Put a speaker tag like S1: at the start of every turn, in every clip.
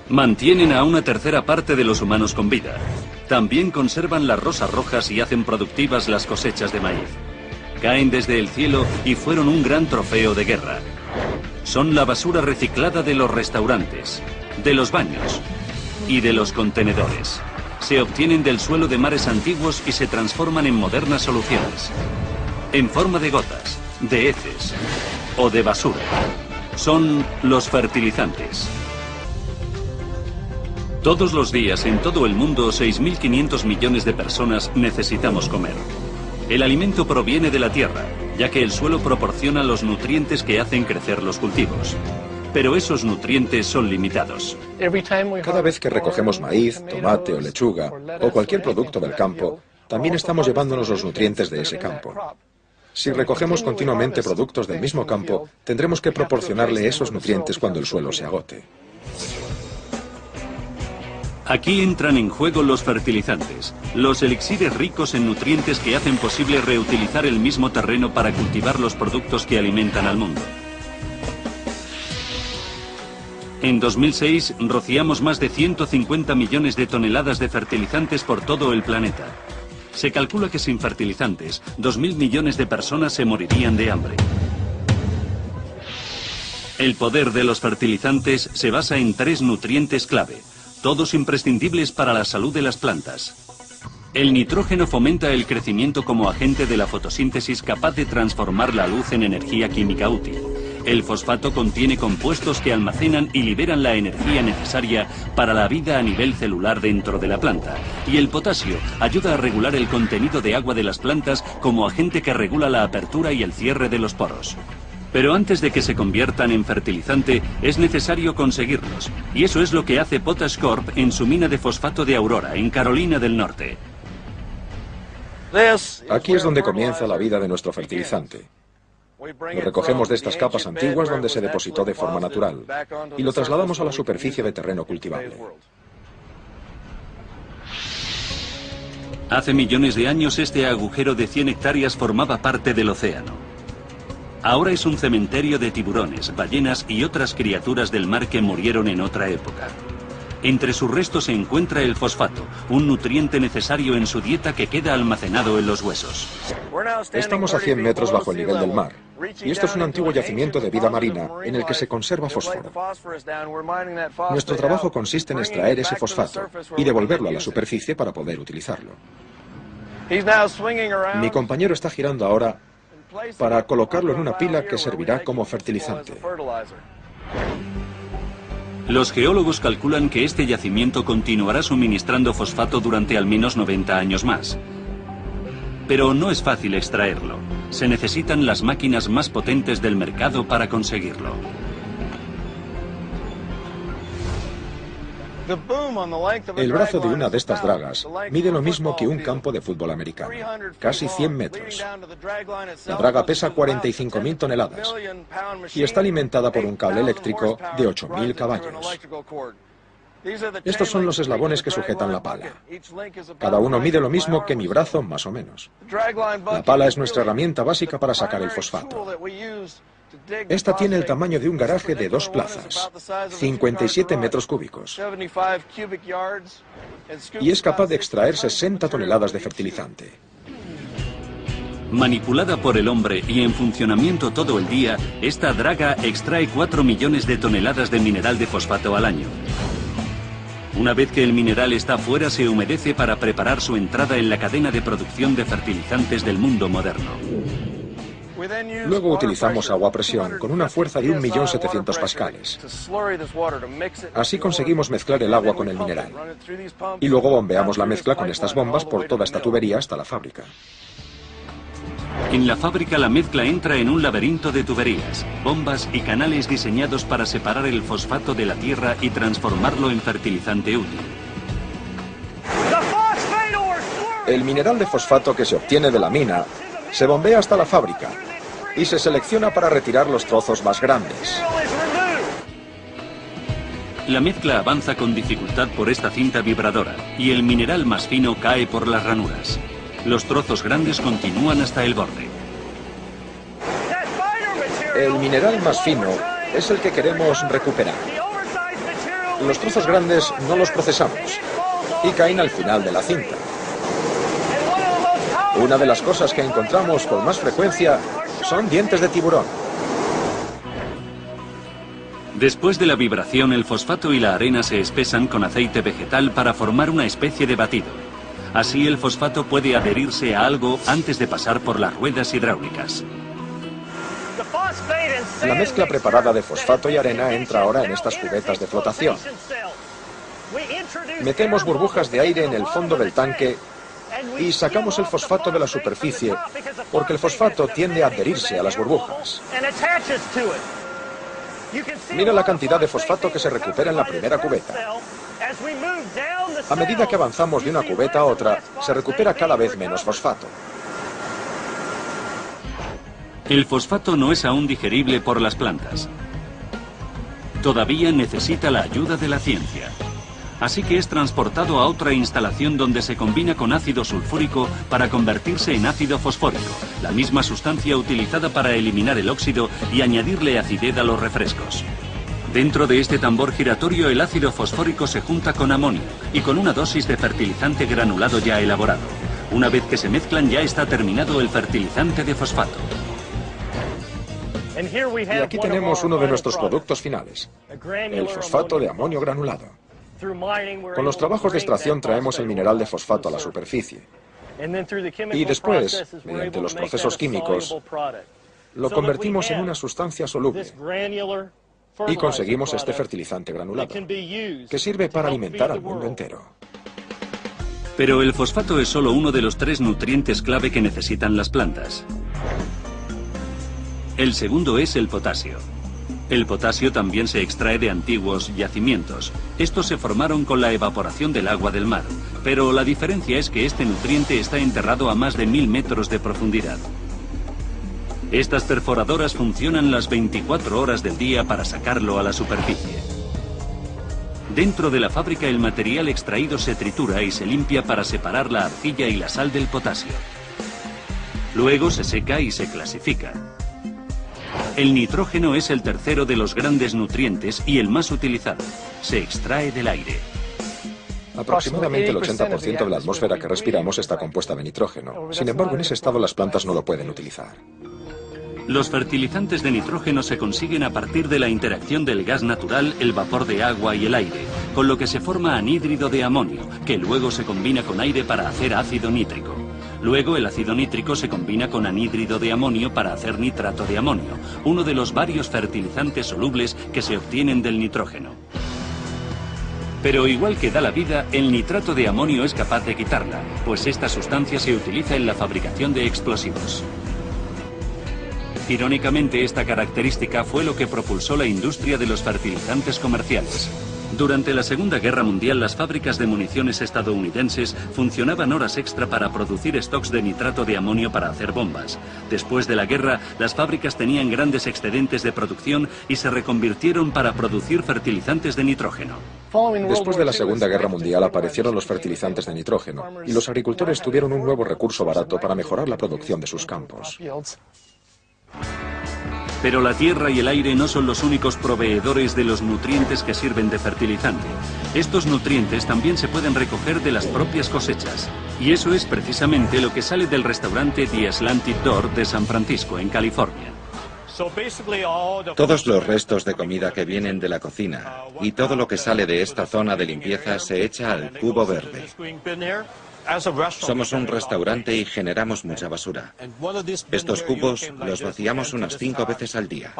S1: Mantienen a una tercera parte de los humanos con vida. También conservan las rosas rojas y hacen productivas las cosechas de maíz. Caen desde el cielo y fueron un gran trofeo de guerra. Son la basura reciclada de los restaurantes, de los baños y de los contenedores. Se obtienen del suelo de mares antiguos y se transforman en modernas soluciones. En forma de gotas, de heces o de basura. Son los fertilizantes. Todos los días en todo el mundo 6.500 millones de personas necesitamos comer. El alimento proviene de la tierra, ya que el suelo proporciona los nutrientes que hacen crecer los cultivos. Pero esos nutrientes son limitados.
S2: Cada vez que recogemos maíz, tomate o lechuga, o cualquier producto del campo, también estamos llevándonos los nutrientes de ese campo. Si recogemos continuamente productos del mismo campo, tendremos que proporcionarle esos nutrientes cuando el suelo se agote.
S1: Aquí entran en juego los fertilizantes, los elixires ricos en nutrientes que hacen posible reutilizar el mismo terreno para cultivar los productos que alimentan al mundo. En 2006 rociamos más de 150 millones de toneladas de fertilizantes por todo el planeta. Se calcula que sin fertilizantes, 2.000 millones de personas se morirían de hambre. El poder de los fertilizantes se basa en 3 nutrientes clave, todos imprescindibles para la salud de las plantas. El nitrógeno fomenta el crecimiento como agente de la fotosíntesis capaz de transformar la luz en energía química útil. El fosfato contiene compuestos que almacenan y liberan la energía necesaria para la vida a nivel celular dentro de la planta. Y el potasio ayuda a regular el contenido de agua de las plantas como agente que regula la apertura y el cierre de los poros. Pero antes de que se conviertan en fertilizante, es necesario conseguirlos. Y eso es lo que hace Potash Corp en su mina de fosfato de Aurora, en Carolina del Norte.
S2: Aquí es donde comienza la vida de nuestro fertilizante. Lo recogemos de estas capas antiguas donde se depositó de forma natural y lo trasladamos a la superficie de terreno cultivable.
S1: Hace millones de años este agujero de 100 hectáreas formaba parte del océano. Ahora es un cementerio de tiburones, ballenas y otras criaturas del mar que murieron en otra época. Entre sus restos se encuentra el fosfato, un nutriente necesario en su dieta que queda almacenado en los huesos.
S2: Estamos a 100 metros bajo el nivel del mar, y esto es un antiguo yacimiento de vida marina en el que se conserva fósforo. Nuestro trabajo consiste en extraer ese fosfato y devolverlo a la superficie para poder utilizarlo. Mi compañero está girando ahora para colocarlo en una pila que servirá como fertilizante.
S1: Los geólogos calculan que este yacimiento continuará suministrando fosfato durante al menos 90 años más. Pero no es fácil extraerlo. Se necesitan las máquinas más potentes del mercado para conseguirlo.
S2: El brazo de una de estas dragas mide lo mismo que un campo de fútbol americano, casi 100 metros. La draga pesa 45.000 toneladas y está alimentada por un cable eléctrico de 8.000 caballos. Estos son los eslabones que sujetan la pala. Cada uno mide lo mismo que mi brazo, más o menos. La pala es nuestra herramienta básica para sacar el fosfato. Esta tiene el tamaño de un garaje de 2 plazas, 57 metros cúbicos, y es capaz de extraer 60 toneladas de fertilizante.
S1: Manipulada por el hombre y en funcionamiento todo el día, esta draga extrae 4 millones de toneladas de mineral de fosfato al año. Una vez que el mineral está fuera, se humedece para preparar su entrada en la cadena de producción de fertilizantes del mundo moderno.
S2: Luego utilizamos agua a presión con una fuerza de 1.700.000 pascales. Así conseguimos mezclar el agua con el mineral. Y luego bombeamos la mezcla con estas bombas por toda esta tubería hasta la fábrica.
S1: En la fábrica la mezcla entra en un laberinto de tuberías, bombas y canales diseñados para separar el fosfato de la tierra y transformarlo en fertilizante útil.
S2: El mineral de fosfato que se obtiene de la mina se bombea hasta la fábrica y se selecciona para retirar los trozos más grandes.
S1: La mezcla avanza con dificultad por esta cinta vibradora y el mineral más fino cae por las ranuras. Los trozos grandes continúan hasta el borde.
S2: El mineral más fino es el que queremos recuperar. Los trozos grandes no los procesamos y caen al final de la cinta. Una de las cosas que encontramos con más frecuencia son dientes de tiburón.
S1: Después de la vibración, el fosfato y la arena se espesan con aceite vegetal para formar una especie de batido. Así el fosfato puede adherirse a algo antes de pasar por las ruedas hidráulicas.
S2: La mezcla preparada de fosfato y arena entra ahora en estas cubetas de flotación. Metemos burbujas de aire en el fondo del tanque y sacamos el fosfato de la superficie porque el fosfato tiende a adherirse a las burbujas. Mira la cantidad de fosfato que se recupera en la primera cubeta. A medida que avanzamos de una cubeta a otra, se recupera cada vez menos fosfato.
S1: El fosfato no es aún digerible por las plantas. Todavía necesita la ayuda de la ciencia. Así que es transportado a otra instalación donde se combina con ácido sulfúrico para convertirse en ácido fosfórico, la misma sustancia utilizada para eliminar el óxido y añadirle acidez a los refrescos. Dentro de este tambor giratorio, el ácido fosfórico se junta con amonio y con una dosis de fertilizante granulado ya elaborado. Una vez que se mezclan, ya está terminado el fertilizante de fosfato.
S2: Y aquí tenemos uno de nuestros productos finales, el fosfato de amonio granulado. Con los trabajos de extracción traemos el mineral de fosfato a la superficie. Y después, mediante los procesos químicos, lo convertimos en una sustancia soluble. Y conseguimos este fertilizante granulado, que sirve para alimentar al mundo entero.
S1: Pero el fosfato es solo uno de los 3 nutrientes clave que necesitan las plantas. El segundo es el potasio. El potasio también se extrae de antiguos yacimientos. Estos se formaron con la evaporación del agua del mar, pero la diferencia es que este nutriente está enterrado a más de 1000 metros de profundidad. Estas perforadoras funcionan las 24 horas del día para sacarlo a la superficie. Dentro de la fábrica el material extraído se tritura y se limpia para separar la arcilla y la sal del potasio. Luego se seca y se clasifica. El nitrógeno es el tercero de los grandes nutrientes y el más utilizado. Se extrae del aire.
S2: Aproximadamente el 80% de la atmósfera que respiramos está compuesta de nitrógeno. Sin embargo, en ese estado las plantas no lo pueden utilizar.
S1: Los fertilizantes de nitrógeno se consiguen a partir de la interacción del gas natural, el vapor de agua y el aire, con lo que se forma anhídrido de amonio, que luego se combina con aire para hacer ácido nítrico. Luego el ácido nítrico se combina con anhídrido de amonio para hacer nitrato de amonio, uno de los varios fertilizantes solubles que se obtienen del nitrógeno. Pero igual que da la vida, el nitrato de amonio es capaz de quitarla, pues esta sustancia se utiliza en la fabricación de explosivos. Irónicamente, esta característica fue lo que propulsó la industria de los fertilizantes comerciales. Durante la Segunda Guerra Mundial, las fábricas de municiones estadounidenses funcionaban horas extra para producir stocks de nitrato de amonio para hacer bombas. Después de la guerra, las fábricas tenían grandes excedentes de producción y se reconvirtieron para producir fertilizantes de nitrógeno.
S2: Después de la Segunda Guerra Mundial aparecieron los fertilizantes de nitrógeno y los agricultores tuvieron un nuevo recurso barato para mejorar la producción de sus campos.
S1: Pero la tierra y el aire no son los únicos proveedores de los nutrientes que sirven de fertilizante. Estos nutrientes también se pueden recoger de las propias cosechas. Y eso es precisamente lo que sale del restaurante The Slanted Door de San Francisco, en California.
S3: Todos los restos de comida que vienen de la cocina y todo lo que sale de esta zona de limpieza se echa al cubo verde. Somos un restaurante y generamos mucha basura. Estos cubos los vaciamos unas 5 veces al día.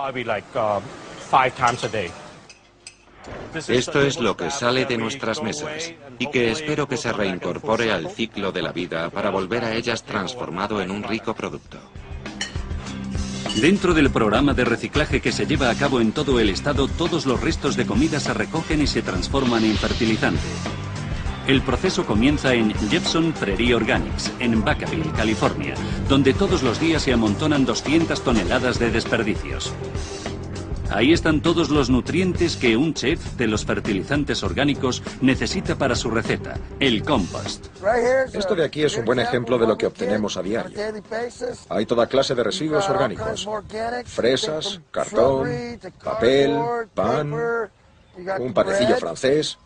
S3: Esto es lo que sale de nuestras mesas y que espero que se reincorpore al ciclo de la vida para volver a ellas transformado en un rico producto.
S1: Dentro del programa de reciclaje que se lleva a cabo en todo el estado, todos los restos de comida se recogen y se transforman en fertilizante. El proceso comienza en Jepson Prairie Organics, en Vacaville, California, donde todos los días se amontonan 200 toneladas de desperdicios. Ahí están todos los nutrientes que un chef de los fertilizantes orgánicos necesita para su receta, el compost.
S2: Esto de aquí es un buen ejemplo de lo que obtenemos a diario. Hay toda clase de residuos orgánicos: fresas, cartón, papel, pan, un panecillo francés,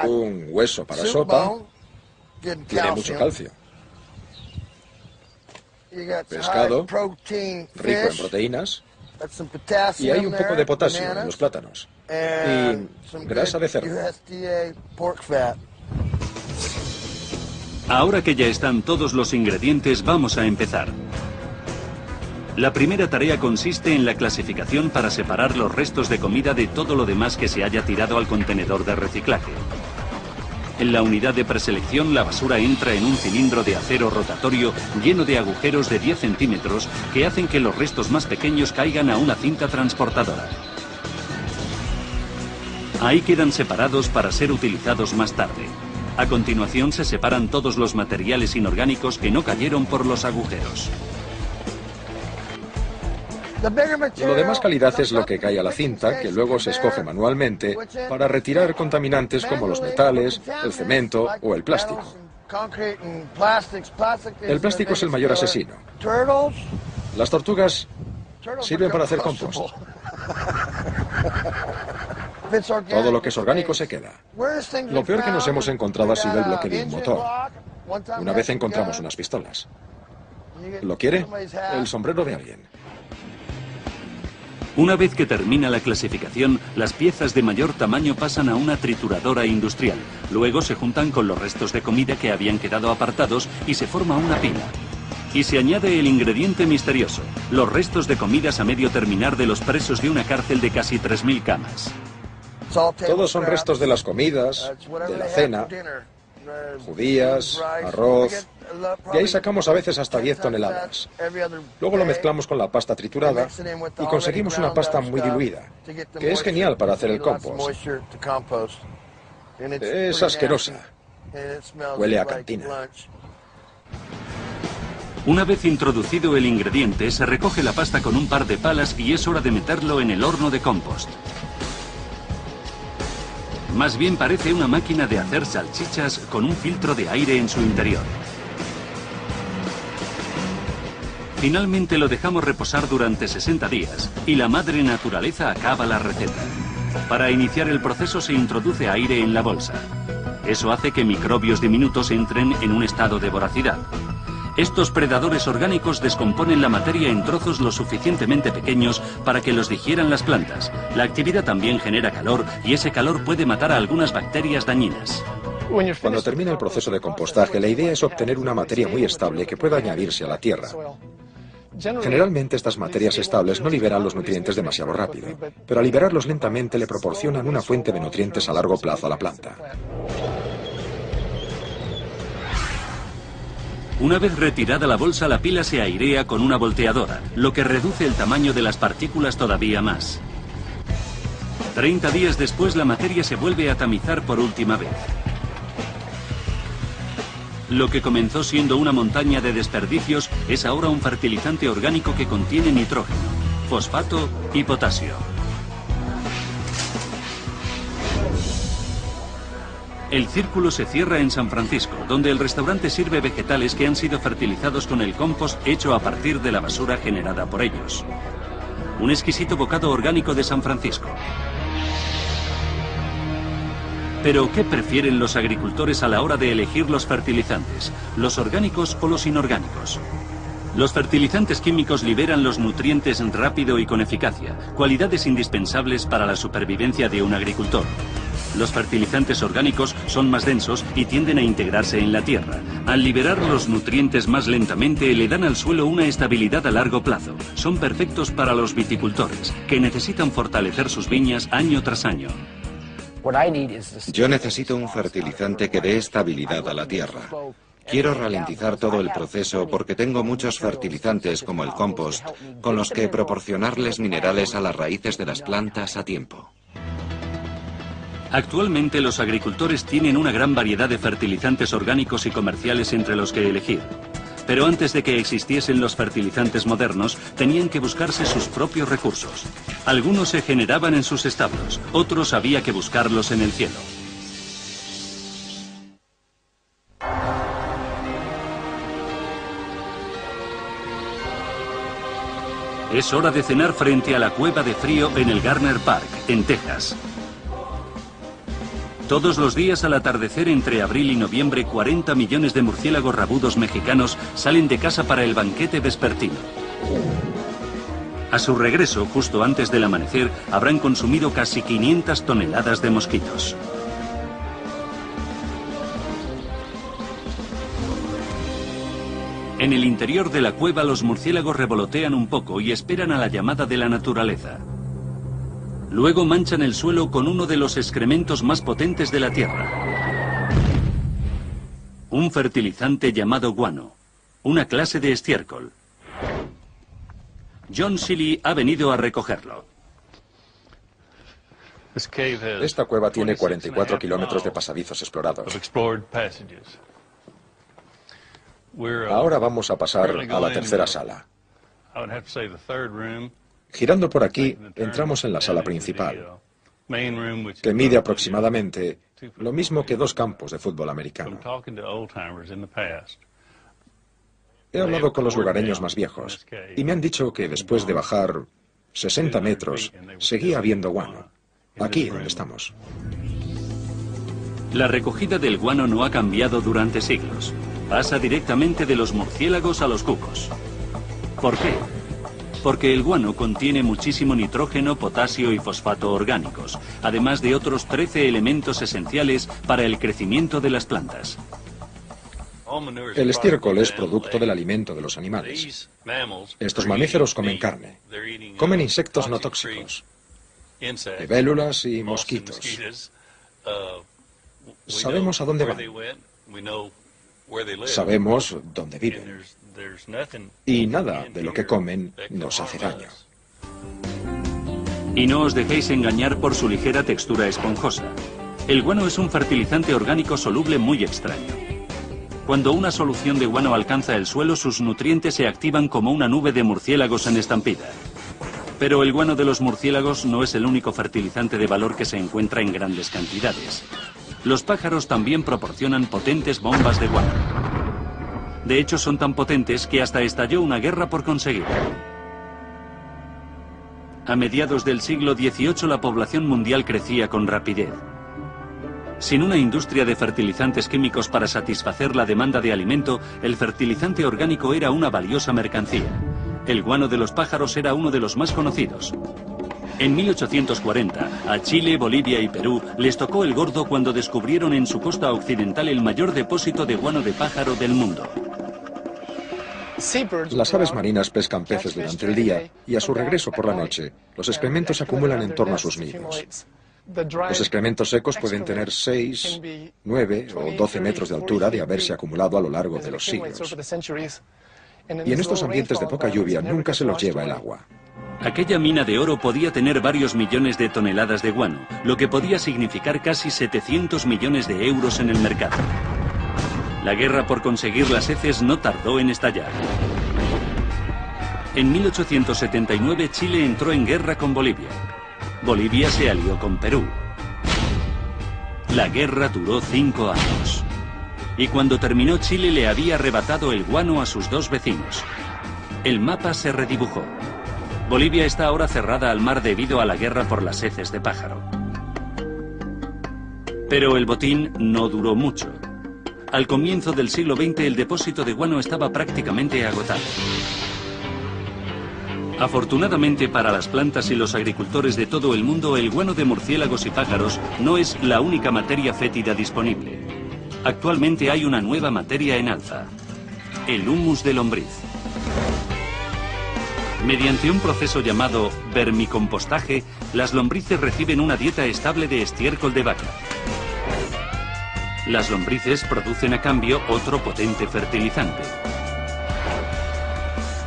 S2: un hueso para sopa, tiene mucho calcio. Pescado, rico en proteínas, y hay un poco de potasio en los plátanos. Y grasa de cerdo.
S1: Ahora que ya están todos los ingredientes, vamos a empezar. La primera tarea consiste en la clasificación para separar los restos de comida de todo lo demás que se haya tirado al contenedor de reciclaje. En la unidad de preselección, la basura entra en un cilindro de acero rotatorio lleno de agujeros de 10 centímetros que hacen que los restos más pequeños caigan a una cinta transportadora. Ahí quedan separados para ser utilizados más tarde. A continuación se separan todos los materiales inorgánicos que no cayeron por los agujeros.
S2: Lo de más calidad es lo que cae a la cinta, que luego se escoge manualmente para retirar contaminantes como los metales, el cemento o el plástico. El plástico es el mayor asesino. Las tortugas sirven para hacer compost. Todo lo que es orgánico se queda. Lo peor que nos hemos encontrado ha sido el bloque de un motor. Una vez encontramos unas pistolas. ¿Lo quiere? El sombrero de alguien.
S1: Una vez que termina la clasificación, las piezas de mayor tamaño pasan a una trituradora industrial. Luego se juntan con los restos de comida que habían quedado apartados y se forma una pila. Y se añade el ingrediente misterioso, los restos de comidas a medio terminar de los presos de una cárcel de casi 3.000 camas.
S2: Todos son restos de las comidas, de la cena, judías, arroz. De ahí sacamos a veces hasta 10 toneladas. Luego lo mezclamos con la pasta triturada y conseguimos una pasta muy diluida, que es genial para hacer el compost. Es asquerosa. Huele a cantina.
S1: Una vez introducido el ingrediente, se recoge la pasta con un par de palas y es hora de meterlo en el horno de compost. Más bien parece una máquina de hacer salchichas con un filtro de aire en su interior. Finalmente lo dejamos reposar durante 60 días y la madre naturaleza acaba la receta. Para iniciar el proceso se introduce aire en la bolsa. Eso hace que microbios diminutos entren en un estado de voracidad. Estos predadores orgánicos descomponen la materia en trozos lo suficientemente pequeños para que los digieran las plantas. La actividad también genera calor y ese calor puede matar a algunas bacterias dañinas.
S2: Cuando termina el proceso de compostaje, la idea es obtener una materia muy estable que pueda añadirse a la tierra. Generalmente estas materias estables no liberan los nutrientes demasiado rápido, pero al liberarlos lentamente le proporcionan una fuente de nutrientes a largo plazo a la planta.
S1: Una vez retirada la bolsa, la pila se airea con una volteadora, lo que reduce el tamaño de las partículas todavía más. 30 días después la materia se vuelve a tamizar por última vez. Lo que comenzó siendo una montaña de desperdicios es ahora un fertilizante orgánico que contiene nitrógeno, fosfato y potasio. El círculo se cierra en San Francisco, donde el restaurante sirve vegetales que han sido fertilizados con el compost hecho a partir de la basura generada por ellos. Un exquisito bocado orgánico de San Francisco. Pero, ¿qué prefieren los agricultores a la hora de elegir los fertilizantes? ¿Los orgánicos o los inorgánicos? Los fertilizantes químicos liberan los nutrientes rápido y con eficacia, cualidades indispensables para la supervivencia de un agricultor. Los fertilizantes orgánicos son más densos y tienden a integrarse en la tierra. Al liberar los nutrientes más lentamente, le dan al suelo una estabilidad a largo plazo. Son perfectos para los viticultores, que necesitan fortalecer sus viñas año tras año.
S3: Yo necesito un fertilizante que dé estabilidad a la tierra. Quiero ralentizar todo el proceso porque tengo muchos fertilizantes como el compost, con los que proporcionarles minerales a las raíces de las plantas a tiempo.
S1: Actualmente los agricultores tienen una gran variedad de fertilizantes orgánicos y comerciales entre los que elegir. Pero antes de que existiesen los fertilizantes modernos, tenían que buscarse sus propios recursos. Algunos se generaban en sus establos, otros había que buscarlos en el cielo. Es hora de cenar frente a la cueva de frío en el Garner Park, en Texas. Todos los días al atardecer entre abril y noviembre, 40 millones de murciélagos rabudos mexicanos salen de casa para el banquete vespertino. A su regreso, justo antes del amanecer, habrán consumido casi 500 toneladas de mosquitos. En el interior de la cueva, los murciélagos revolotean un poco y esperan a la llamada de la naturaleza. Luego manchan el suelo con uno de los excrementos más potentes de la Tierra. Un fertilizante llamado guano, una clase de estiércol. John Seeley ha venido a recogerlo.
S2: Esta cueva tiene 44 kilómetros de pasadizos explorados. Ahora vamos a pasar a la tercera sala. Girando por aquí, entramos en la sala principal, que mide aproximadamente lo mismo que 2 campos de fútbol americano. He hablado con los lugareños más viejos y me han dicho que después de bajar 60 metros, seguía habiendo guano, aquí donde estamos.
S1: La recogida del guano no ha cambiado durante siglos. Pasa directamente de los murciélagos a los cucos. ¿Por qué? Porque el guano contiene muchísimo nitrógeno, potasio y fosfato orgánicos, además de otros 13 elementos esenciales para el crecimiento de las plantas.
S2: El estiércol es producto del alimento de los animales. Estos mamíferos comen carne, comen insectos no tóxicos, libélulas y mosquitos. Sabemos a dónde van. Sabemos dónde viven. Y nada de lo que comen nos hace daño.
S1: Y no os dejéis engañar por su ligera textura esponjosa. El guano es un fertilizante orgánico soluble muy extraño. Cuando una solución de guano alcanza el suelo, sus nutrientes se activan como una nube de murciélagos en estampida. Pero el guano de los murciélagos no es el único fertilizante de valor que se encuentra en grandes cantidades. Los pájaros también proporcionan potentes bombas de guano. De hecho, son tan potentes que hasta estalló una guerra por conseguirlo. A mediados del siglo XVIII la población mundial crecía con rapidez. Sin una industria de fertilizantes químicos para satisfacer la demanda de alimento, el fertilizante orgánico era una valiosa mercancía. El guano de los pájaros era uno de los más conocidos. En 1840, a Chile, Bolivia y Perú les tocó el gordo cuando descubrieron en su costa occidental el mayor depósito de guano de pájaro del mundo.
S2: Las aves marinas pescan peces durante el día y a su regreso por la noche, los excrementos se acumulan en torno a sus nidos. Los excrementos secos pueden tener 6, 9 o 12 metros de altura de haberse acumulado a lo largo de los siglos. Y en estos ambientes de poca lluvia nunca se los lleva el agua.
S1: Aquella mina de oro podía tener varios millones de toneladas de guano, lo que podía significar casi 700 millones de euros en el mercado. La guerra por conseguir las heces no tardó en estallar. En 1879 Chile entró en guerra con Bolivia. Bolivia se alió con Perú. La guerra duró 5 años. Y cuando terminó, Chile le había arrebatado el guano a sus 2 vecinos. El mapa se redibujó. Bolivia está ahora cerrada al mar debido a la guerra por las heces de pájaro. Pero el botín no duró mucho. Al comienzo del siglo XX el depósito de guano estaba prácticamente agotado. Afortunadamente para las plantas y los agricultores de todo el mundo, el guano de murciélagos y pájaros no es la única materia fétida disponible. Actualmente hay una nueva materia en alza: el humus de lombriz. Mediante un proceso llamado vermicompostaje, las lombrices reciben una dieta estable de estiércol de vaca. Las lombrices producen a cambio otro potente fertilizante.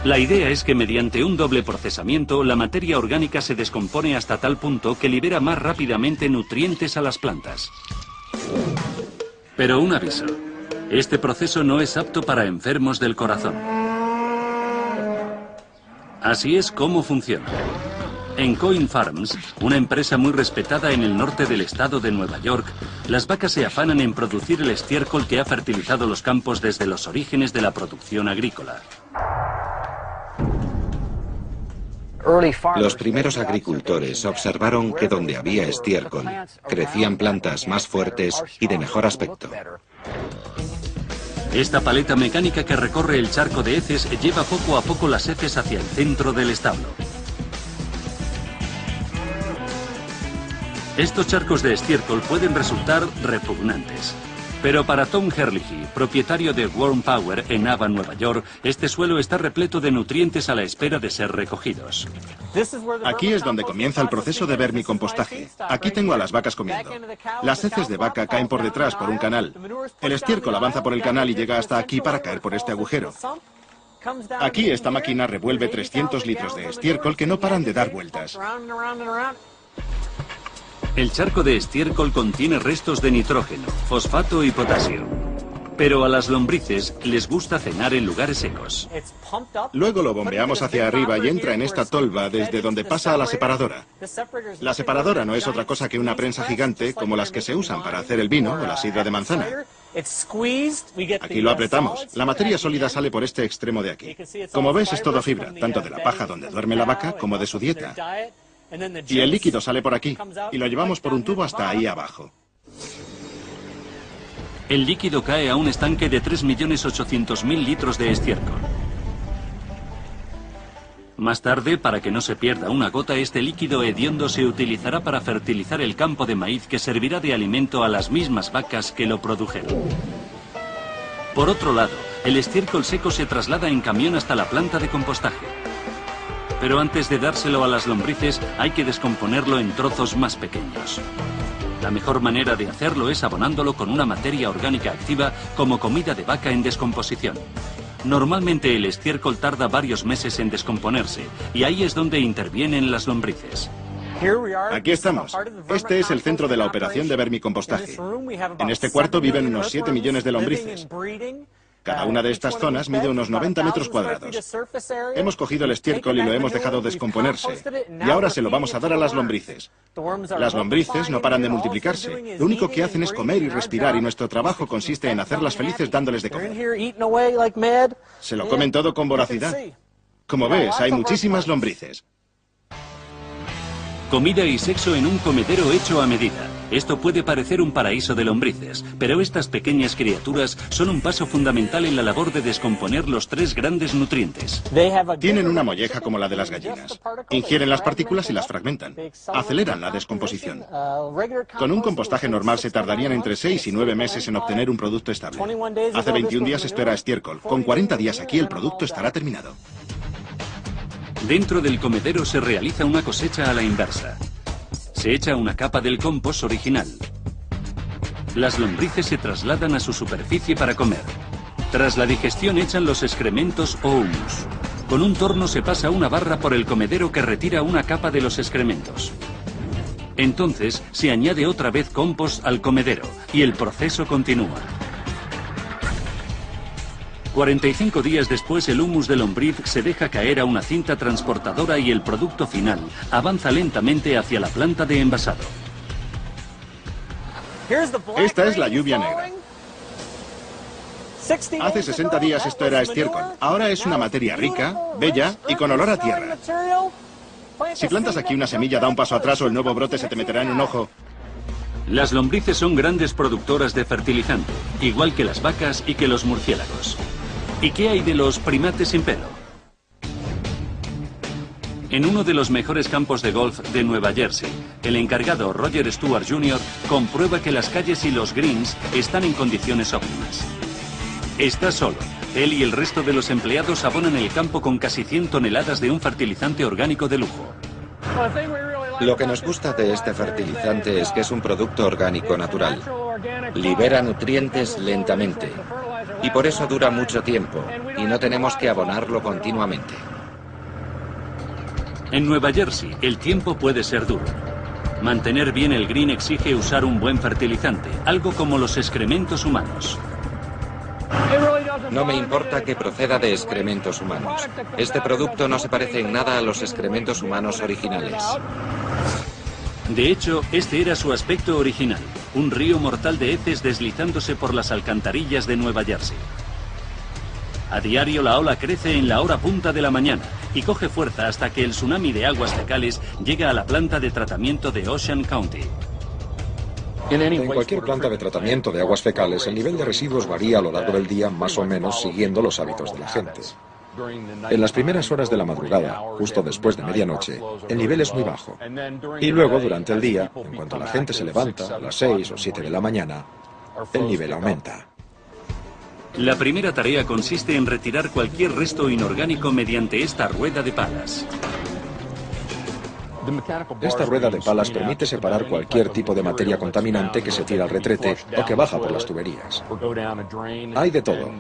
S1: La idea es que mediante un doble procesamiento, la materia orgánica se descompone hasta tal punto que libera más rápidamente nutrientes a las plantas. Pero un aviso: este proceso no es apto para enfermos del corazón. Así es como funciona. En Coin Farms, una empresa muy respetada en el norte del estado de Nueva York, las vacas se afanan en producir el estiércol que ha fertilizado los campos desde los orígenes de la producción agrícola.
S3: Los primeros agricultores observaron que donde había estiércol, crecían plantas más fuertes y de mejor aspecto.
S1: Esta paleta mecánica que recorre el charco de heces lleva poco a poco las heces hacia el centro del establo. Estos charcos de estiércol pueden resultar repugnantes. Pero para Tom Herlihy, propietario de Worm Power en Ava, Nueva York, este suelo está repleto de nutrientes a la espera de ser recogidos.
S4: Aquí es donde comienza el proceso de vermicompostaje. Aquí tengo a las vacas comiendo. Las heces de vaca caen por detrás por un canal. El estiércol avanza por el canal y llega hasta aquí para caer por este agujero. Aquí esta máquina revuelve 300 litros de estiércol que no paran de dar vueltas.
S1: El charco de estiércol contiene restos de nitrógeno, fosfato y potasio. Pero a las lombrices les gusta cenar en lugares secos.
S4: Luego lo bombeamos hacia arriba y entra en esta tolva desde donde pasa a la separadora. La separadora no es otra cosa que una prensa gigante como las que se usan para hacer el vino o la sidra de manzana. Aquí lo apretamos. La materia sólida sale por este extremo de aquí. Como ves, es todo fibra, tanto de la paja donde duerme la vaca como de su dieta. Y el líquido sale por aquí, y lo llevamos por un tubo hasta ahí abajo.
S1: El líquido cae a un estanque de 3.800.000 litros de estiércol. Más tarde, para que no se pierda una gota, este líquido hediondo se utilizará para fertilizar el campo de maíz que servirá de alimento a las mismas vacas que lo produjeron. Por otro lado, el estiércol seco se traslada en camión hasta la planta de compostaje. Pero antes de dárselo a las lombrices, hay que descomponerlo en trozos más pequeños. La mejor manera de hacerlo es abonándolo con una materia orgánica activa como comida de vaca en descomposición. Normalmente el estiércol tarda varios meses en descomponerse, y ahí es donde intervienen las lombrices.
S4: Aquí estamos. Este es el centro de la operación de vermicompostaje. En este cuarto viven unos 7 millones de lombrices. Cada una de estas zonas mide unos 90 metros cuadrados. Hemos cogido el estiércol y lo hemos dejado descomponerse. Y ahora se lo vamos a dar a las lombrices. Las lombrices no paran de multiplicarse. Lo único que hacen es comer y respirar, y nuestro trabajo consiste en hacerlas felices dándoles de comer. Se lo comen todo con voracidad. Como ves, hay muchísimas lombrices.
S1: Comida y sexo en un comedero hecho a medida. Esto puede parecer un paraíso de lombrices, pero estas pequeñas criaturas son un paso fundamental en la labor de descomponer los 3 grandes nutrientes.
S4: Tienen una molleja como la de las gallinas. Ingieren las partículas y las fragmentan. Aceleran la descomposición. Con un compostaje normal se tardarían entre 6 y 9 meses en obtener un producto estable. Hace 21 días esto era estiércol. Con 40 días aquí el producto estará terminado.
S1: Dentro del comedero se realiza una cosecha a la inversa. Se echa una capa del compost original. Las lombrices se trasladan a su superficie para comer. Tras la digestión echan los excrementos o humus. Con un torno se pasa una barra por el comedero que retira una capa de los excrementos. Entonces se añade otra vez compost al comedero y el proceso continúa. 45 días después el humus de lombriz se deja caer a una cinta transportadora y el producto final avanza lentamente hacia la planta de envasado.
S4: Esta es la lluvia negra. Hace 60 días esto era estiércol. Ahora es una materia rica, bella y con olor a tierra. Si plantas aquí una semilla, da un paso atrás o el nuevo brote se te meterá en un ojo.
S1: Las lombrices son grandes productoras de fertilizante, igual que las vacas y que los murciélagos. ¿Y qué hay de los primates sin pelo? En uno de los mejores campos de golf de Nueva Jersey, el encargado Roger Stewart Jr. comprueba que las calles y los greens están en condiciones óptimas. Está solo. Él y el resto de los empleados abonan el campo con casi 100 toneladas de un fertilizante orgánico de lujo.
S3: Lo que nos gusta de este fertilizante es que es un producto orgánico natural. Libera nutrientes lentamente. Y por eso dura mucho tiempo, y no tenemos que abonarlo continuamente.
S1: En Nueva Jersey, el tiempo puede ser duro. Mantener bien el green exige usar un buen fertilizante, algo como los excrementos humanos.
S3: No me importa que proceda de excrementos humanos. Este producto no se parece en nada a los excrementos humanos originales.
S1: De hecho, este era su aspecto original, un río mortal de heces deslizándose por las alcantarillas de Nueva Jersey. A diario la ola crece en la hora punta de la mañana y coge fuerza hasta que el tsunami de aguas fecales llega a la planta de tratamiento de Ocean County.
S2: En cualquier planta de tratamiento de aguas fecales, el nivel de residuos varía a lo largo del día más o menos siguiendo los hábitos de la gente. En las primeras horas de la madrugada, justo después de medianoche, el nivel es muy bajo. Y luego, durante el día, en cuanto la gente se levanta, a las 6 o 7 de la mañana, el nivel aumenta.
S1: La primera tarea consiste en retirar cualquier resto inorgánico mediante esta rueda de palas.
S2: Esta rueda de palas permite separar cualquier tipo de materia contaminante que se tira al retrete o que baja por las tuberías. Hay de todo: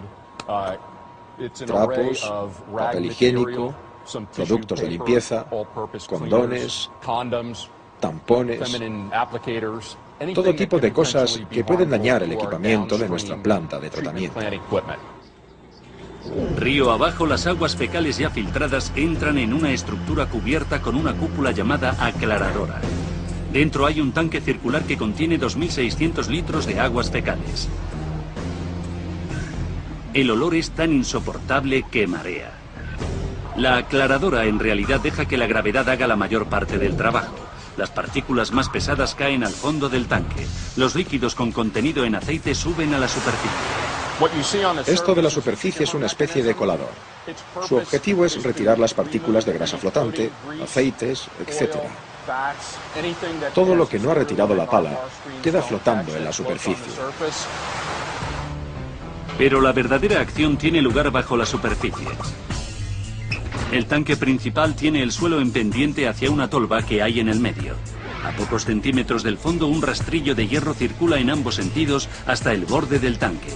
S2: trapos, papel higiénico, productos de limpieza, condones, tampones, todo tipo de cosas que pueden dañar el equipamiento de nuestra planta de tratamiento.
S1: Río abajo, las aguas fecales ya filtradas entran en una estructura cubierta con una cúpula llamada aclaradora. Dentro hay un tanque circular que contiene 2.600 litros de aguas fecales. El olor es tan insoportable que marea. La aclaradora en realidad deja que la gravedad haga la mayor parte del trabajo. Las partículas más pesadas caen al fondo del tanque. Los líquidos con contenido en aceite suben a la superficie.
S2: Esto de la superficie es una especie de colador. Su objetivo es retirar las partículas de grasa flotante, aceites, etc. Todo lo que no ha retirado la pala queda flotando en la superficie.
S1: Pero la verdadera acción tiene lugar bajo la superficie. El tanque principal tiene el suelo en pendiente hacia una tolva que hay en el medio. A pocos centímetros del fondo, un rastrillo de hierro circula en ambos sentidos hasta el borde del tanque.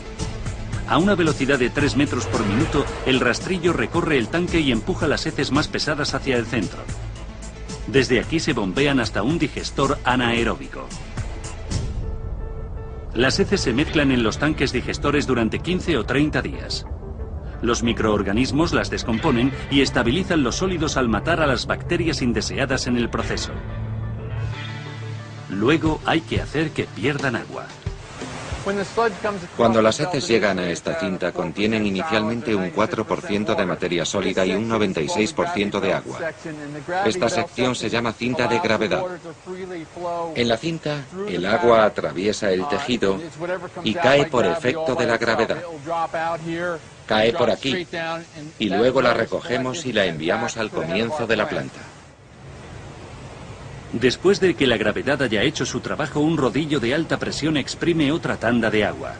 S1: A una velocidad de 3 metros por minuto, el rastrillo recorre el tanque y empuja las heces más pesadas hacia el centro. Desde aquí se bombean hasta un digestor anaeróbico. Las heces se mezclan en los tanques digestores durante 15 o 30 días. Los microorganismos las descomponen y estabilizan los sólidos al matar a las bacterias indeseadas en el proceso. Luego hay que hacer que pierdan agua.
S3: Cuando las heces llegan a esta cinta, contienen inicialmente un 4% de materia sólida y un 96% de agua. Esta sección se llama cinta de gravedad. En la cinta, el agua atraviesa el tejido y cae por efecto de la gravedad. Cae por aquí y luego la recogemos y la enviamos al comienzo de la planta.
S1: Después de que la gravedad haya hecho su trabajo, un rodillo de alta presión exprime otra tanda de agua.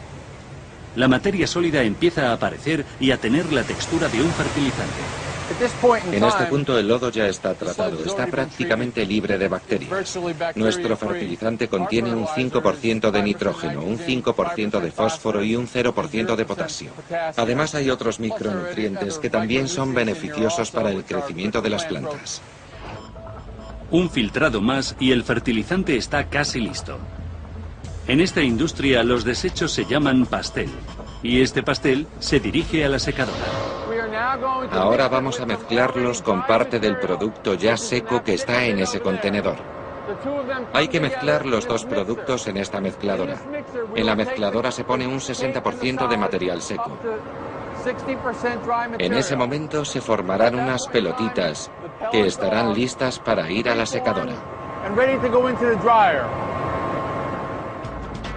S1: La materia sólida empieza a aparecer y a tener la textura de un fertilizante.
S3: En este punto el lodo ya está tratado, está prácticamente libre de bacterias. Nuestro fertilizante contiene un 5% de nitrógeno, un 5% de fósforo y un 0% de potasio. Además hay otros micronutrientes que también son beneficiosos para el crecimiento de las plantas.
S1: Un filtrado más y el fertilizante está casi listo. En esta industria los desechos se llaman pastel, y este pastel se dirige a la secadora.
S3: Ahora vamos a mezclarlos con parte del producto ya seco que está en ese contenedor. Hay que mezclar los dos productos en esta mezcladora. En la mezcladora se pone un 60% de material seco. En ese momento se formarán unas pelotitas que estarán listas para ir a la secadora.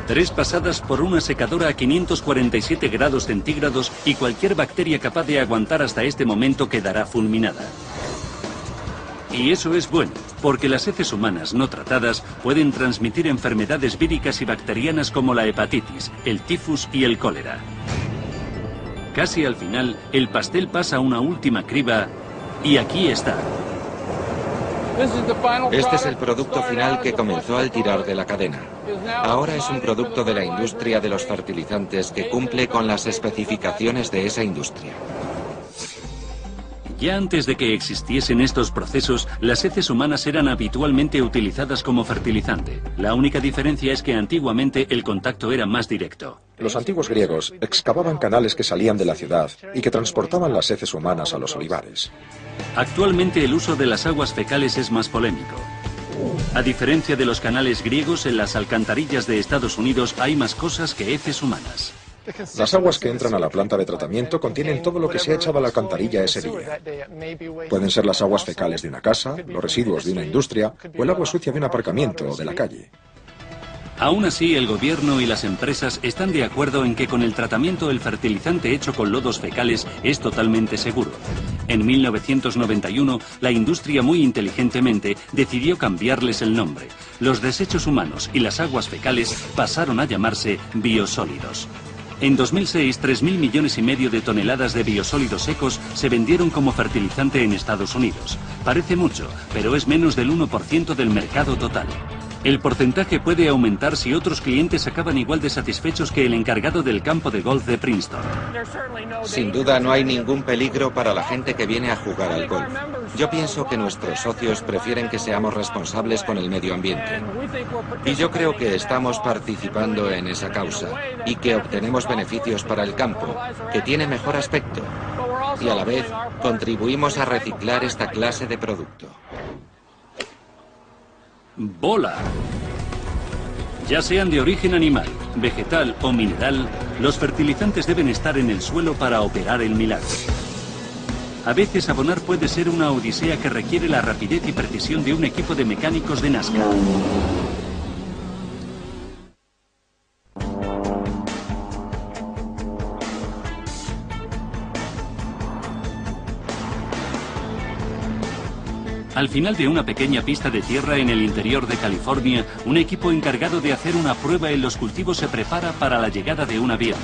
S1: 3 pasadas por una secadora a 547 grados centígrados y cualquier bacteria capaz de aguantar hasta este momento quedará fulminada. Y eso es bueno, porque las heces humanas no tratadas pueden transmitir enfermedades víricas y bacterianas como la hepatitis, el tifus y el cólera. Casi al final, el pastel pasa a una última criba y aquí está.
S3: Este es el producto final que comenzó al tirar de la cadena. Ahora es un producto de la industria de los fertilizantes que cumple con las especificaciones de esa industria.
S1: Ya antes de que existiesen estos procesos, las heces humanas eran habitualmente utilizadas como fertilizante. La única diferencia es que antiguamente el contacto era más directo.
S2: Los antiguos griegos excavaban canales que salían de la ciudad y que transportaban las heces humanas a los olivares.
S1: Actualmente el uso de las aguas fecales es más polémico. A diferencia de los canales griegos, en las alcantarillas de Estados Unidos hay más cosas que heces humanas.
S2: Las aguas que entran a la planta de tratamiento contienen todo lo que se ha echado a la alcantarilla ese día. Pueden ser las aguas fecales de una casa, los residuos de una industria o el agua sucia de un aparcamiento o de la calle.
S1: Aún así, el gobierno y las empresas están de acuerdo en que con el tratamiento el fertilizante hecho con lodos fecales es totalmente seguro. En 1991, la industria muy inteligentemente decidió cambiarles el nombre. Los desechos humanos y las aguas fecales pasaron a llamarse biosólidos. En 2006, 3.000 millones y medio de toneladas de biosólidos secos se vendieron como fertilizante en Estados Unidos. Parece mucho, pero es menos del 1% del mercado total. El porcentaje puede aumentar si otros clientes acaban igual de satisfechos que el encargado del campo de golf de Princeton.
S3: Sin duda no hay ningún peligro para la gente que viene a jugar al golf. Yo pienso que nuestros socios prefieren que seamos responsables con el medio ambiente. Y yo creo que estamos participando en esa causa y que obtenemos beneficios para el campo, que tiene mejor aspecto. Y a la vez contribuimos a reciclar esta clase de producto.
S1: Bola. Ya sean de origen animal, vegetal o mineral, los fertilizantes deben estar en el suelo para operar el milagro. A veces abonar puede ser una odisea que requiere la rapidez y precisión de un equipo de mecánicos de NASCAR. Al final de una pequeña pista de tierra en el interior de California, un equipo encargado de hacer una prueba en los cultivos se prepara para la llegada de un avión.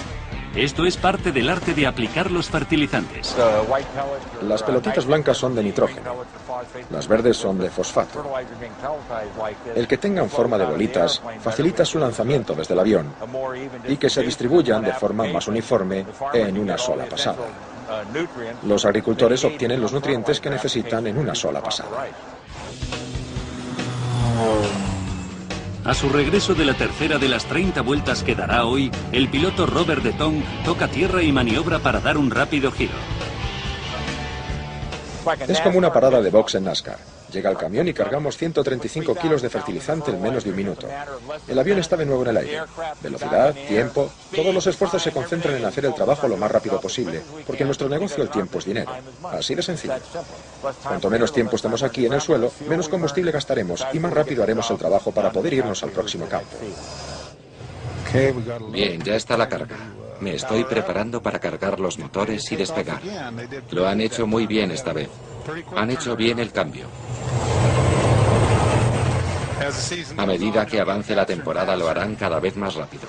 S1: Esto es parte del arte de aplicar los fertilizantes.
S2: Las pelotitas blancas son de nitrógeno. Las verdes son de fosfato. El que tengan forma de bolitas facilita su lanzamiento desde el avión y que se distribuyan de forma más uniforme en una sola pasada. Los agricultores obtienen los nutrientes que necesitan en una sola pasada.
S1: A su regreso de la tercera de las 30 vueltas que dará hoy, el piloto Robert Detton toca tierra y maniobra para dar un rápido giro.
S2: Es como una parada de box en NASCAR. Llega el camión y cargamos 135 kilos de fertilizante en menos de un minuto. El avión está de nuevo en el aire. Velocidad, tiempo, todos los esfuerzos se concentran en hacer el trabajo lo más rápido posible, porque en nuestro negocio el tiempo es dinero. Así de sencillo. Cuanto menos tiempo estemos aquí en el suelo, menos combustible gastaremos y más rápido haremos el trabajo para poder irnos al próximo campo.
S3: Bien, ya está la carga. Me estoy preparando para cargar los motores y despegar. Lo han hecho muy bien esta vez. Han hecho bien el cambio. A medida que avance la temporada lo harán cada vez más rápido.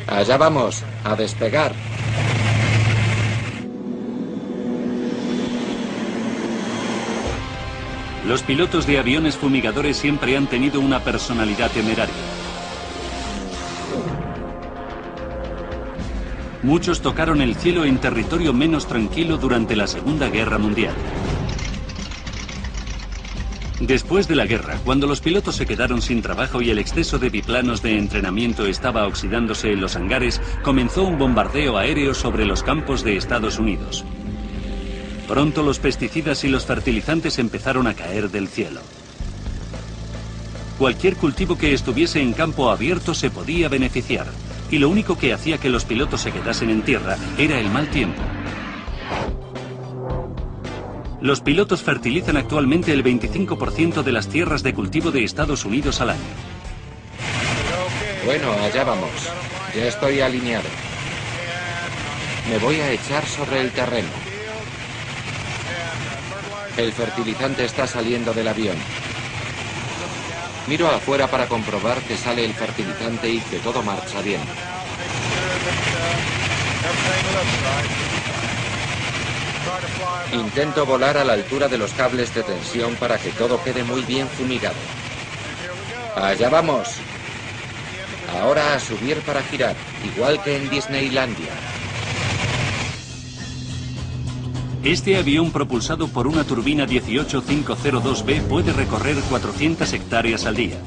S3: Allá vamos, a despegar.
S1: Los pilotos de aviones fumigadores siempre han tenido una personalidad temeraria. Muchos tocaron el cielo en territorio menos tranquilo durante la Segunda Guerra Mundial. Después de la guerra, cuando los pilotos se quedaron sin trabajo y el exceso de biplanos de entrenamiento estaba oxidándose en los hangares, comenzó un bombardeo aéreo sobre los campos de Estados Unidos. Pronto los pesticidas y los fertilizantes empezaron a caer del cielo. Cualquier cultivo que estuviese en campo abierto se podía beneficiar, y lo único que hacía que los pilotos se quedasen en tierra era el mal tiempo. Los pilotos fertilizan actualmente el 25% de las tierras de cultivo de Estados Unidos al año.
S3: Bueno, allá vamos. Ya estoy alineado. Me voy a echar sobre el terreno. El fertilizante está saliendo del avión. Miro afuera para comprobar que sale el fertilizante y que todo marcha bien. Intento volar a la altura de los cables de tensión para que todo quede muy bien fumigado. Allá vamos. Ahora a subir para girar, igual que en Disneylandia.
S1: Este avión propulsado por una turbina 18502B puede recorrer 400 hectáreas al día.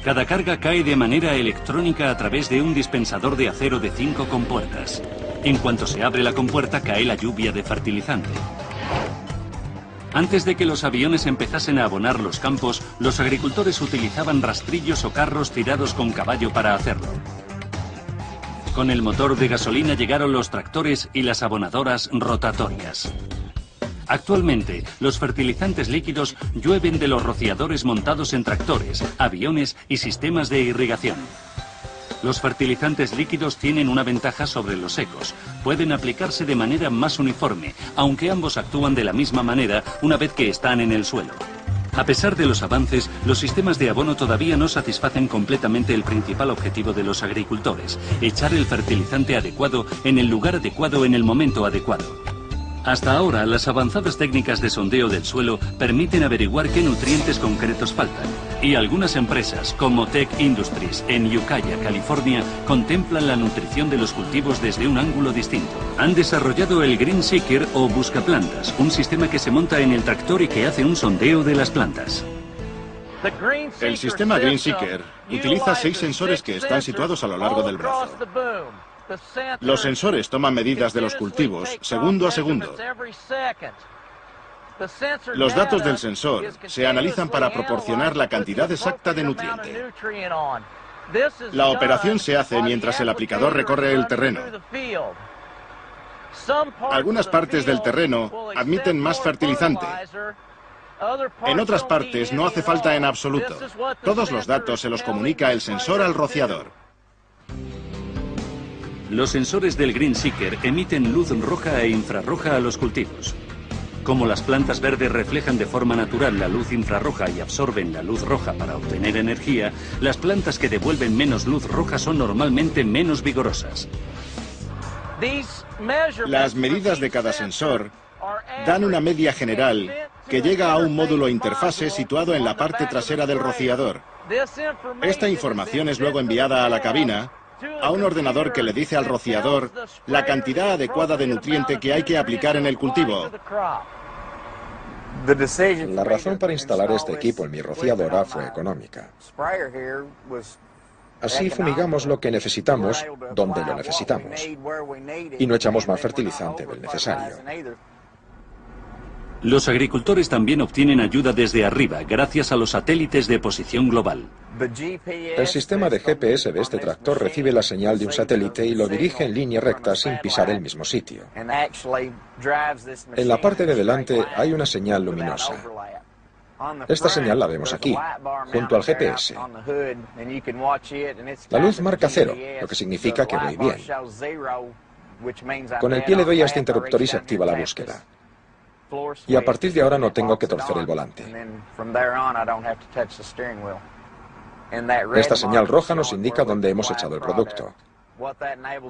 S1: Cada carga cae de manera electrónica a través de un dispensador de acero de 5 compuertas. En cuanto se abre la compuerta cae la lluvia de fertilizante. Antes de que los aviones empezasen a abonar los campos, los agricultores utilizaban rastrillos o carros tirados con caballo para hacerlo. Con el motor de gasolina llegaron los tractores y las abonadoras rotatorias. Actualmente, los fertilizantes líquidos llueven de los rociadores montados en tractores, aviones y sistemas de irrigación. Los fertilizantes líquidos tienen una ventaja sobre los secos. Pueden aplicarse de manera más uniforme, aunque ambos actúan de la misma manera una vez que están en el suelo. A pesar de los avances, los sistemas de abono todavía no satisfacen completamente el principal objetivo de los agricultores: echar el fertilizante adecuado en el lugar adecuado en el momento adecuado. Hasta ahora, las avanzadas técnicas de sondeo del suelo permiten averiguar qué nutrientes concretos faltan, y algunas empresas, como Tech Industries en Ukiah, California, contemplan la nutrición de los cultivos desde un ángulo distinto. Han desarrollado el Green Seeker o Buscaplantas, un sistema que se monta en el tractor y que hace un sondeo de las plantas.
S4: El sistema Green Seeker utiliza 6 sensores que están situados a lo largo del brazo. Los sensores toman medidas de los cultivos segundo a segundo. Los datos del sensor se analizan para proporcionar la cantidad exacta de nutriente. La operación se hace mientras el aplicador recorre el terreno. Algunas partes del terreno admiten más fertilizante. En otras partes no hace falta en absoluto. Todos los datos se los comunica el sensor al rociador.
S1: Los sensores del Green Seeker emiten luz roja e infrarroja a los cultivos. Como las plantas verdes reflejan de forma natural la luz infrarroja y absorben la luz roja para obtener energía, las plantas que devuelven menos luz roja son normalmente menos vigorosas.
S4: Las medidas de cada sensor dan una media general que llega a un módulo interfase situado en la parte trasera del rociador. Esta información es luego enviada a la cabina, a un ordenador que le dice al rociador la cantidad adecuada de nutriente que hay que aplicar en el cultivo.
S2: La razón para instalar este equipo en mi rociadora fue económica. Así fumigamos lo que necesitamos donde lo necesitamos y no echamos más fertilizante del necesario.
S1: Los agricultores también obtienen ayuda desde arriba gracias a los satélites de posición global.
S2: El sistema de GPS de este tractor recibe la señal de un satélite y lo dirige en línea recta sin pisar el mismo sitio. En la parte de delante hay una señal luminosa. Esta señal la vemos aquí, junto al GPS. La luz marca 0, lo que significa que voy bien. Con el pie le doy a este interruptor y se activa la búsqueda. Y a partir de ahora no tengo que torcer el volante. Esta señal roja nos indica dónde hemos echado el producto.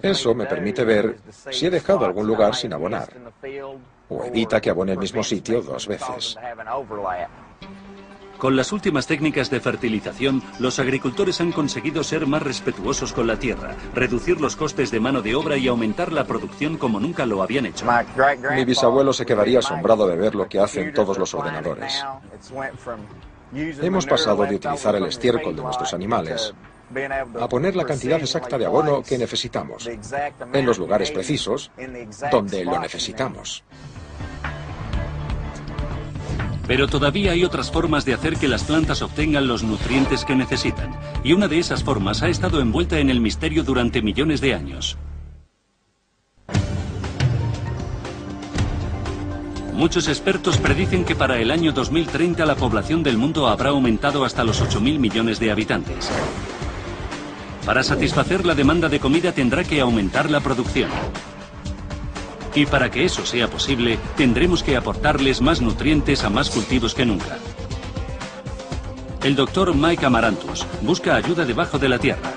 S2: Eso me permite ver si he dejado algún lugar sin abonar, o evita que abone el mismo sitio 2 veces.
S1: Con las últimas técnicas de fertilización, los agricultores han conseguido ser más respetuosos con la tierra, reducir los costes de mano de obra y aumentar la producción como nunca lo habían hecho.
S2: Mi bisabuelo se quedaría asombrado de ver lo que hacen todos los ordenadores. Hemos pasado de utilizar el estiércol de nuestros animales a poner la cantidad exacta de abono que necesitamos, en los lugares precisos, donde lo necesitamos.
S1: Pero todavía hay otras formas de hacer que las plantas obtengan los nutrientes que necesitan, y una de esas formas ha estado envuelta en el misterio durante millones de años. Muchos expertos predicen que para el año 2030 la población del mundo habrá aumentado hasta los 8.000 millones de habitantes. Para satisfacer la demanda de comida tendrá que aumentar la producción. Y para que eso sea posible, tendremos que aportarles más nutrientes a más cultivos que nunca. El doctor Mike Amarantus busca ayuda debajo de la tierra.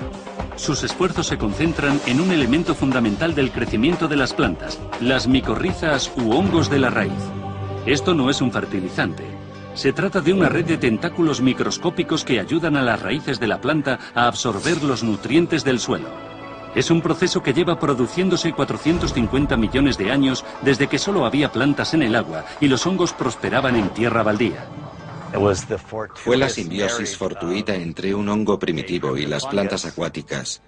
S1: Sus esfuerzos se concentran en un elemento fundamental del crecimiento de las plantas, las micorrizas u hongos de la raíz. Esto no es un fertilizante. Se trata de una red de tentáculos microscópicos que ayudan a las raíces de la planta a absorber los nutrientes del suelo. Es un proceso que lleva produciéndose 450 millones de años desde que solo había plantas en el agua y los hongos prosperaban en tierra baldía.
S3: Fue la simbiosis fortuita entre un hongo primitivo y las plantas acuáticas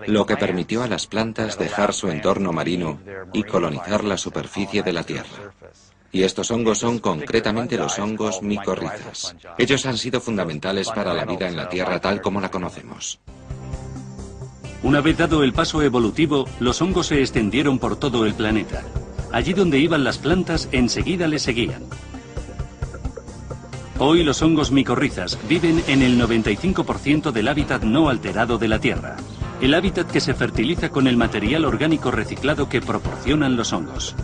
S3: lo que permitió a las plantas dejar su entorno marino y colonizar la superficie de la Tierra. Y estos hongos son concretamente los hongos micorrizas. Ellos han sido fundamentales para la vida en la Tierra tal como la conocemos.
S1: Una vez dado el paso evolutivo, los hongos se extendieron por todo el planeta. Allí donde iban las plantas, enseguida les seguían. Hoy los hongos micorrizas viven en el 95% del hábitat no alterado de la Tierra. El hábitat que se fertiliza con el material orgánico reciclado que proporcionan los hongos.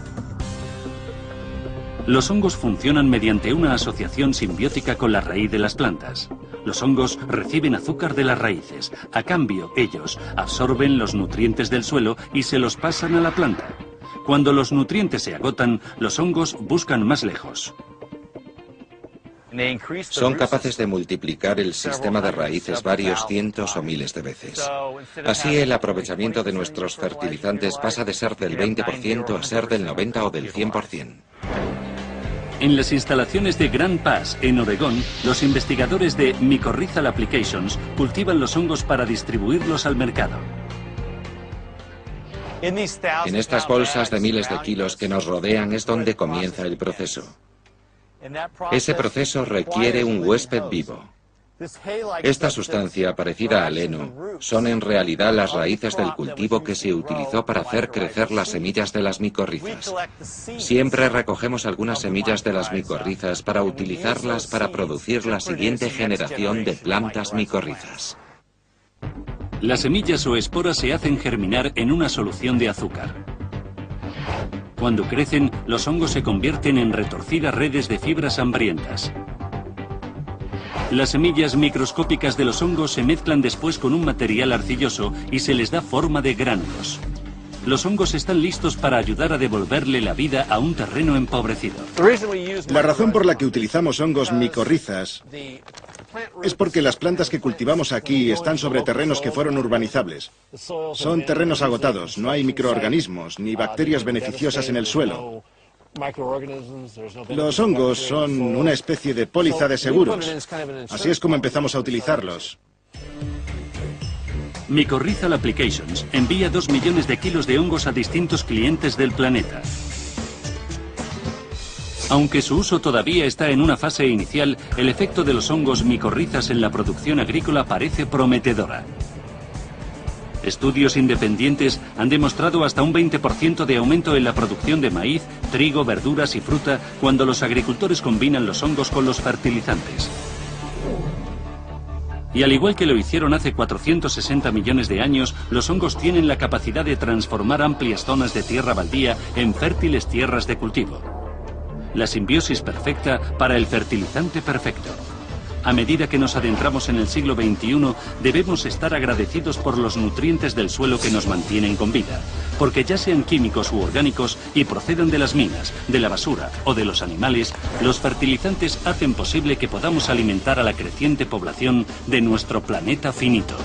S1: Los hongos funcionan mediante una asociación simbiótica con la raíz de las plantas. Los hongos reciben azúcar de las raíces. A cambio, ellos absorben los nutrientes del suelo y se los pasan a la planta. Cuando los nutrientes se agotan, los hongos buscan más lejos.
S3: Son capaces de multiplicar el sistema de raíces varios cientos o miles de veces. Así, el aprovechamiento de nuestros fertilizantes pasa de ser del 20% a ser del 90% o del 100%.
S1: En las instalaciones de Grand Pass, en Oregón, los investigadores de Mycorrhizal Applications cultivan los hongos para distribuirlos al mercado.
S3: En estas bolsas de miles de kilos que nos rodean es donde comienza el proceso. Ese proceso requiere un huésped vivo. Esta sustancia, parecida al heno, son en realidad las raíces del cultivo que se utilizó para hacer crecer las semillas de las micorrizas. Siempre recogemos algunas semillas de las micorrizas para utilizarlas para producir la siguiente generación de plantas micorrizas.
S1: Las semillas o esporas se hacen germinar en una solución de azúcar. Cuando crecen, los hongos se convierten en retorcidas redes de fibras hambrientas. Las semillas microscópicas de los hongos se mezclan después con un material arcilloso y se les da forma de gránulos. Los hongos están listos para ayudar a devolverle la vida a un terreno empobrecido.
S4: La razón por la que utilizamos hongos micorrizas es porque las plantas que cultivamos aquí están sobre terrenos que fueron urbanizables. Son terrenos agotados, no hay microorganismos ni bacterias beneficiosas en el suelo. Los hongos son una especie de póliza de seguros. Así es como empezamos a utilizarlos.
S1: Mycorrhizal Applications envía 2 millones de kilos de hongos a distintos clientes del planeta. Aunque su uso todavía está en una fase inicial, el efecto de los hongos micorrizas en la producción agrícola parece prometedora. Estudios independientes han demostrado hasta un 20% de aumento en la producción de maíz, trigo, verduras y fruta cuando los agricultores combinan los hongos con los fertilizantes. Y al igual que lo hicieron hace 460 millones de años, los hongos tienen la capacidad de transformar amplias zonas de tierra baldía en fértiles tierras de cultivo. La simbiosis perfecta para el fertilizante perfecto. A medida que nos adentramos en el siglo XXI, debemos estar agradecidos por los nutrientes del suelo que nos mantienen con vida, porque ya sean químicos u orgánicos y procedan de las minas, de la basura o de los animales, los fertilizantes hacen posible que podamos alimentar a la creciente población de nuestro planeta finito.